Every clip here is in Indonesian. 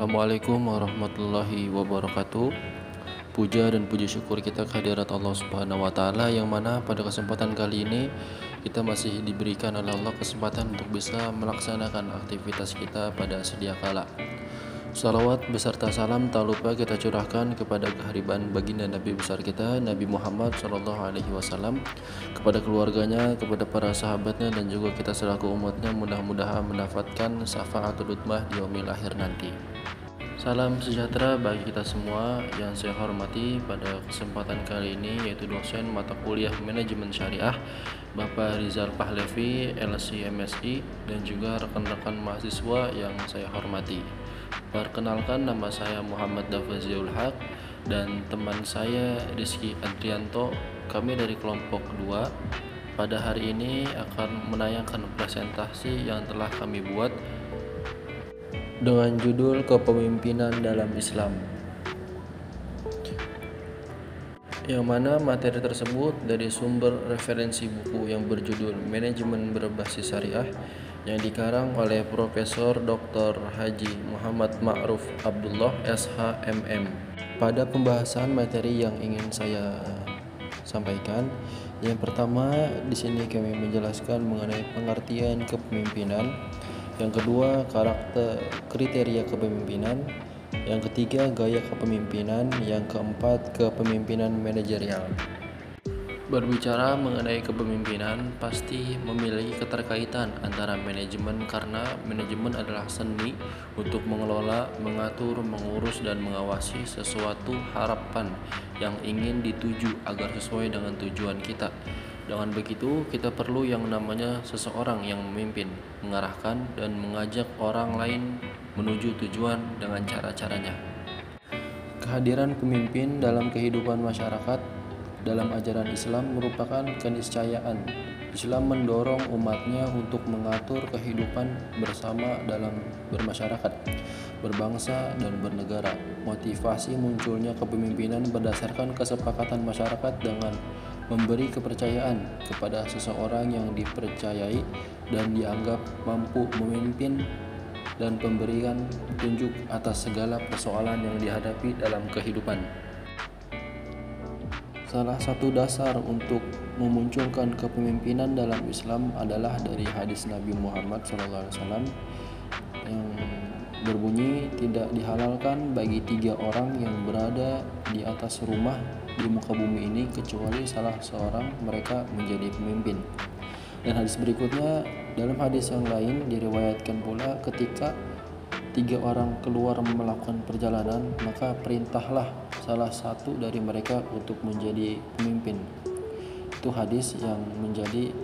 Assalamualaikum warahmatullahi wabarakatuh. Puja dan puji syukur kita kehadirat Allah Subhanahu wa taala, yang mana pada kesempatan kali ini kita masih diberikan oleh Allah kesempatan untuk bisa melaksanakan aktivitas kita pada sedia kala. Salawat beserta salam tak lupa kita curahkan kepada kehariban baginda Nabi besar kita Nabi Muhammad SAW, kepada keluarganya, kepada para sahabatnya, dan juga kita selaku umatnya, mudah-mudahan mendapatkan syafaatul udzmah di yaumil akhir nanti. Salam sejahtera bagi kita semua. Yang saya hormati pada kesempatan kali ini yaitu dosen mata kuliah Manajemen Syariah Bapak Rizal Pahlevi, LC MSI, dan juga rekan-rekan mahasiswa yang saya hormati. Perkenalkan, nama saya Muhammad Dafaziul Haq dan teman saya Rizky Adrianto. Kami dari kelompok 2 pada hari ini akan menayangkan presentasi yang telah kami buat dengan judul Kepemimpinan dalam Islam, yang mana materi tersebut dari sumber referensi buku yang berjudul Manajemen Berbasis Syariah yang dikarang oleh Profesor Dr. Haji Muhammad Ma'ruf Abdullah SHMM. Pada pembahasan materi yang ingin saya sampaikan, yang pertama di sini kami menjelaskan mengenai pengertian kepemimpinan, yang kedua kriteria kepemimpinan, yang ketiga gaya kepemimpinan, yang keempat kepemimpinan manajerial. Berbicara mengenai kepemimpinan pasti memiliki keterkaitan antara manajemen, karena manajemen adalah seni untuk mengelola, mengatur, mengurus, dan mengawasi sesuatu harapan yang ingin dituju agar sesuai dengan tujuan kita. Dengan begitu, kita perlu yang namanya seseorang yang memimpin, mengarahkan, dan mengajak orang lain menuju tujuan dengan cara-caranya. Kehadiran pemimpin dalam kehidupan masyarakat dalam ajaran Islam merupakan keniscayaan. Islam mendorong umatnya untuk mengatur kehidupan bersama dalam bermasyarakat, berbangsa, dan bernegara. Motivasi munculnya kepemimpinan berdasarkan kesepakatan masyarakat dengan memberi kepercayaan kepada seseorang yang dipercayai dan dianggap mampu memimpin dan memberikan petunjuk atas segala persoalan yang dihadapi dalam kehidupan. Salah satu dasar untuk memunculkan kepemimpinan dalam Islam adalah dari hadis Nabi Muhammad SAW yang berbunyi, tidak dihalalkan bagi 3 orang yang berada di atas rumah di muka bumi ini kecuali salah seorang mereka menjadi pemimpin. Dan hadis berikutnya, dalam hadis yang lain diriwayatkan pula, ketika 3 orang keluar melakukan perjalanan, maka perintahlah salah satu dari mereka untuk menjadi pemimpin. Itu hadis yang menjadi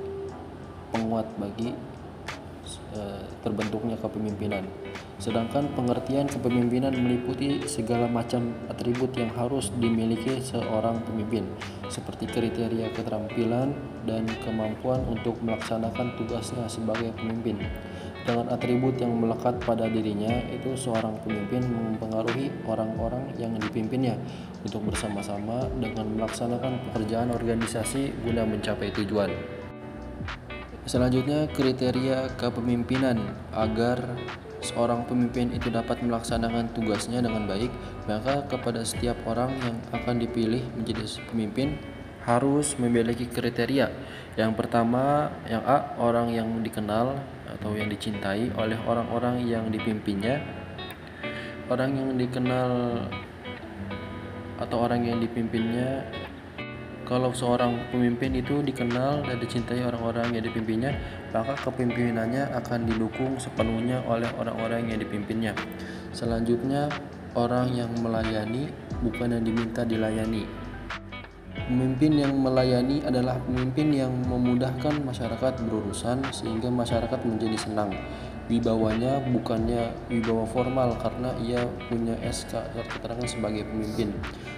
penguat bagi terbentuknya kepemimpinan. Sedangkan pengertian kepemimpinan meliputi segala macam atribut yang harus dimiliki seorang pemimpin, seperti kriteria keterampilan dan kemampuan untuk melaksanakan tugasnya sebagai pemimpin. Dengan atribut yang melekat pada dirinya, itu seorang pemimpin mempengaruhi orang-orang yang dipimpinnya untuk bersama-sama dengan melaksanakan pekerjaan organisasi guna mencapai tujuan. Selanjutnya, kriteria kepemimpinan. Agar seorang pemimpin itu dapat melaksanakan tugasnya dengan baik, maka kepada setiap orang yang akan dipilih menjadi pemimpin harus memiliki kriteria. Yang pertama, yang A, orang yang dikenal atau yang dicintai oleh orang-orang yang dipimpinnya. Orang yang dikenal atau orang yang dipimpinnya, kalau seorang pemimpin itu dikenal dan dicintai orang-orang yang dipimpinnya, maka kepemimpinannya akan didukung sepenuhnya oleh orang-orang yang dipimpinnya. Selanjutnya, orang yang melayani, bukan yang diminta dilayani. Pemimpin yang melayani adalah pemimpin yang memudahkan masyarakat berurusan sehingga masyarakat menjadi senang. Wibawanya bukannya wibawa formal karena ia punya SK atau keterangan sebagai pemimpin,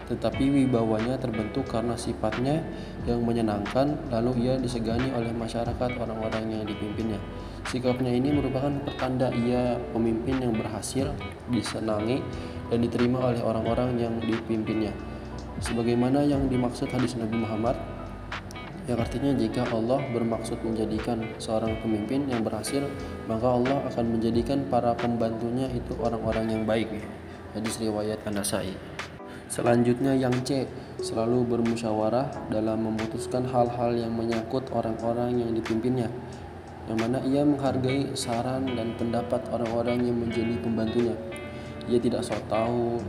tetapi wibawanya terbentuk karena sifatnya yang menyenangkan, lalu ia disegani oleh masyarakat orang-orang yang dipimpinnya. Sikapnya ini merupakan pertanda ia pemimpin yang berhasil, disenangi, dan diterima oleh orang-orang yang dipimpinnya. Sebagaimana yang dimaksud hadis Nabi Muhammad yang artinya jika Allah bermaksud menjadikan seorang pemimpin yang berhasil, maka Allah akan menjadikan para pembantunya itu orang-orang yang baik. Hadis riwayat An-Nasa'i. Selanjutnya yang C, selalu bermusyawarah dalam memutuskan hal-hal yang menyangkut orang-orang yang dipimpinnya, yang mana ia menghargai saran dan pendapat orang-orang yang menjadi pembantunya. Ia tidak sok tahu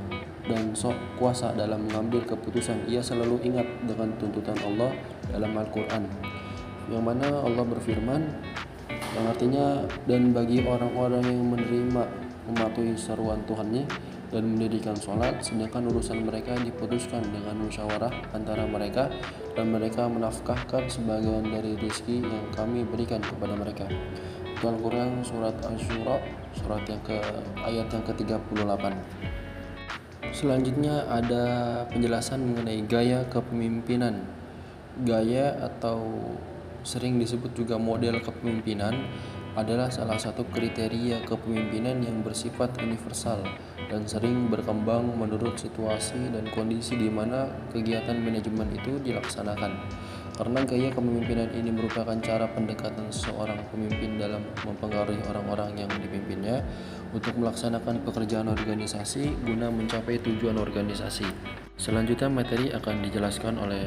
dan sok kuasa dalam mengambil keputusan. Ia selalu ingat dengan tuntutan Allah dalam Al-Quran, yang mana Allah berfirman, yang artinya, dan bagi orang-orang yang menerima mematuhi seruan Tuhannya dan mendirikan sholat, sedangkan urusan mereka diputuskan dengan musyawarah antara mereka, dan mereka menafkahkan sebagian dari rezeki yang kami berikan kepada mereka. Itu Al-Quran surat Asy-Syura ayat yang ke-38. Selanjutnya ada penjelasan mengenai gaya kepemimpinan. Gaya atau sering disebut juga model kepemimpinan adalah salah satu kriteria kepemimpinan yang bersifat universal dan sering berkembang menurut situasi dan kondisi di mana kegiatan manajemen itu dilaksanakan. Karena gaya kepemimpinan ini merupakan cara pendekatan seorang pemimpin dalam mempengaruhi orang-orang yang dipimpinnya untuk melaksanakan pekerjaan organisasi guna mencapai tujuan organisasi. Selanjutnya materi akan dijelaskan oleh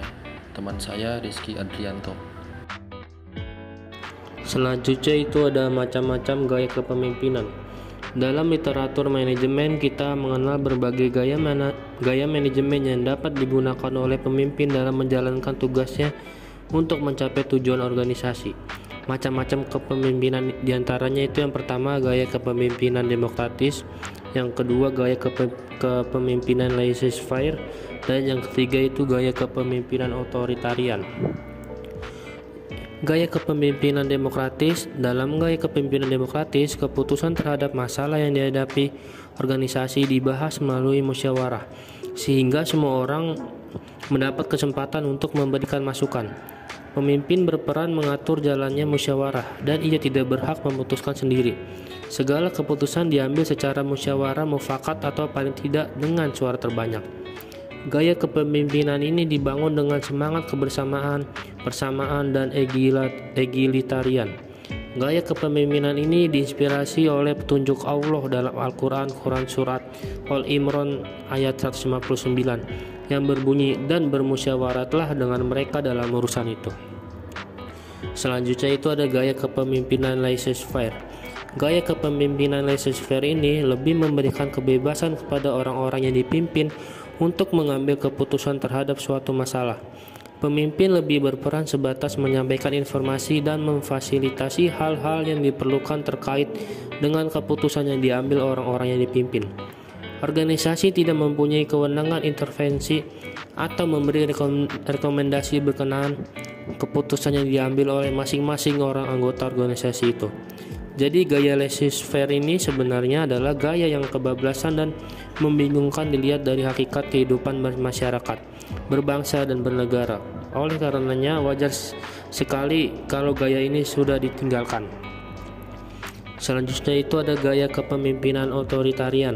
teman saya Rizky Adrianto. Selanjutnya itu ada macam-macam gaya kepemimpinan. Dalam literatur manajemen kita mengenal berbagai gaya manajemen yang dapat digunakan oleh pemimpin dalam menjalankan tugasnya untuk mencapai tujuan organisasi. Macam-macam kepemimpinan diantaranya itu yang pertama gaya kepemimpinan demokratis, yang kedua gaya kepemimpinan laissez-faire, dan yang ketiga itu gaya kepemimpinan otoritarian. Gaya kepemimpinan demokratis. Dalam gaya kepemimpinan demokratis, keputusan terhadap masalah yang dihadapi organisasi dibahas melalui musyawarah, sehingga semua orang mendapat kesempatan untuk memberikan masukan. Pemimpin berperan mengatur jalannya musyawarah, dan ia tidak berhak memutuskan sendiri. Segala keputusan diambil secara musyawarah mufakat atau paling tidak dengan suara terbanyak. Gaya kepemimpinan ini dibangun dengan semangat kebersamaan, persamaan, dan egalitarian. Gaya kepemimpinan ini diinspirasi oleh petunjuk Allah dalam Al-Quran, surat Al-Imran ayat 159 yang berbunyi, dan bermusyawaratlah dengan mereka dalam urusan itu. Selanjutnya itu ada gaya kepemimpinan laissez-faire. Gaya kepemimpinan laissez-faire ini lebih memberikan kebebasan kepada orang-orang yang dipimpin untuk mengambil keputusan terhadap suatu masalah. Pemimpin lebih berperan sebatas menyampaikan informasi dan memfasilitasi hal-hal yang diperlukan terkait dengan keputusan yang diambil orang-orang yang dipimpin. Organisasi tidak mempunyai kewenangan intervensi atau memberi rekomendasi berkenaan keputusan yang diambil oleh masing-masing orang anggota organisasi itu. Jadi gaya laissez-faire ini sebenarnya adalah gaya yang kebablasan dan membingungkan dilihat dari hakikat kehidupan masyarakat, berbangsa dan bernegara. Oleh karenanya wajar sekali kalau gaya ini sudah ditinggalkan. Selanjutnya itu ada gaya kepemimpinan otoritarian.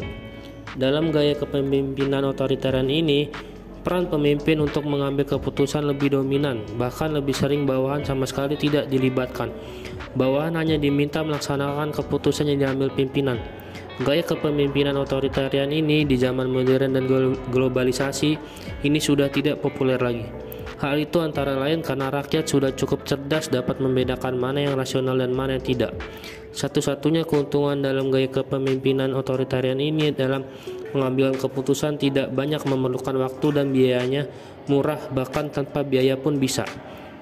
Dalam gaya kepemimpinan otoritarian ini, peran pemimpin untuk mengambil keputusan lebih dominan, bahkan lebih sering bawahan sama sekali tidak dilibatkan. Bawahan hanya diminta melaksanakan keputusan yang diambil pimpinan. Gaya kepemimpinan otoritarian ini di zaman modern dan globalisasi ini sudah tidak populer lagi. Hal itu antara lain karena rakyat sudah cukup cerdas dapat membedakan mana yang rasional dan mana yang tidak. Satu-satunya keuntungan dalam gaya kepemimpinan otoritarian ini dalam pengambilan keputusan tidak banyak memerlukan waktu dan biayanya murah, bahkan tanpa biaya pun bisa.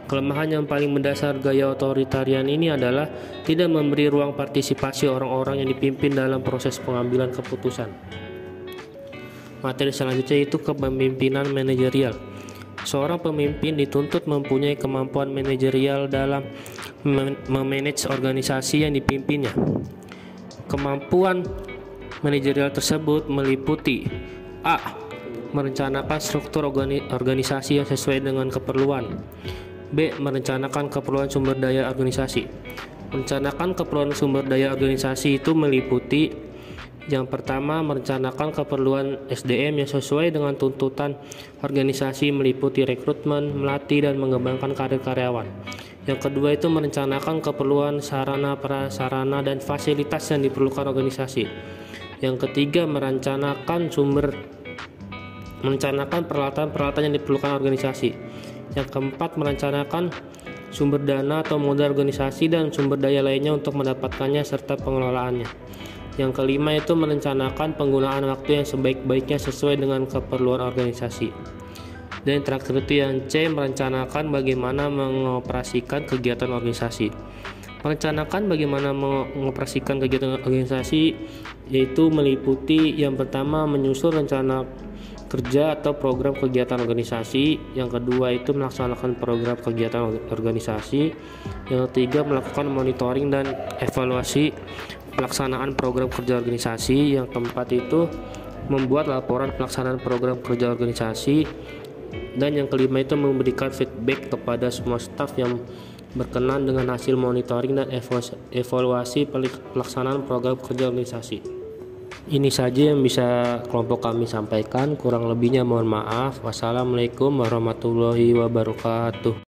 Kelemahan yang paling mendasar gaya otoritarian ini adalah tidak memberi ruang partisipasi orang-orang yang dipimpin dalam proses pengambilan keputusan. Materi selanjutnya itu kepemimpinan manajerial. Seorang pemimpin dituntut mempunyai kemampuan manajerial dalam memanage organisasi yang dipimpinnya. Kemampuan manajerial tersebut meliputi A. Merencanakan struktur organisasi yang sesuai dengan keperluan. B. Merencanakan keperluan sumber daya organisasi. Merencanakan keperluan sumber daya organisasi itu meliputi Yang pertama, merencanakan keperluan SDM yang sesuai dengan tuntutan organisasi meliputi rekrutmen, melatih, dan mengembangkan karir karyawan. Yang kedua itu merencanakan keperluan sarana, prasarana, dan fasilitas yang diperlukan organisasi. Yang ketiga, merencanakan peralatan-peralatan yang diperlukan organisasi. Yang keempat, merencanakan sumber dana atau modal organisasi dan sumber daya lainnya untuk mendapatkannya serta pengelolaannya. Yang kelima itu merencanakan penggunaan waktu yang sebaik-baiknya sesuai dengan keperluan organisasi. Dan yang terakhir itu yang C, merencanakan bagaimana mengoperasikan kegiatan organisasi. Merencanakan bagaimana mengoperasikan kegiatan organisasi yaitu meliputi yang pertama menyusun rencana kerja atau program kegiatan organisasi, yang kedua itu melaksanakan program kegiatan organisasi, yang ketiga melakukan monitoring dan evaluasi pelaksanaan program kerja organisasi, yang keempat itu membuat laporan pelaksanaan program kerja organisasi, dan yang kelima itu memberikan feedback kepada semua staf yang berkenan dengan hasil monitoring dan evaluasi pelaksanaan program kerja organisasi. Ini saja yang bisa kelompok kami sampaikan, kurang lebihnya mohon maaf. Wassalamualaikum warahmatullahi wabarakatuh.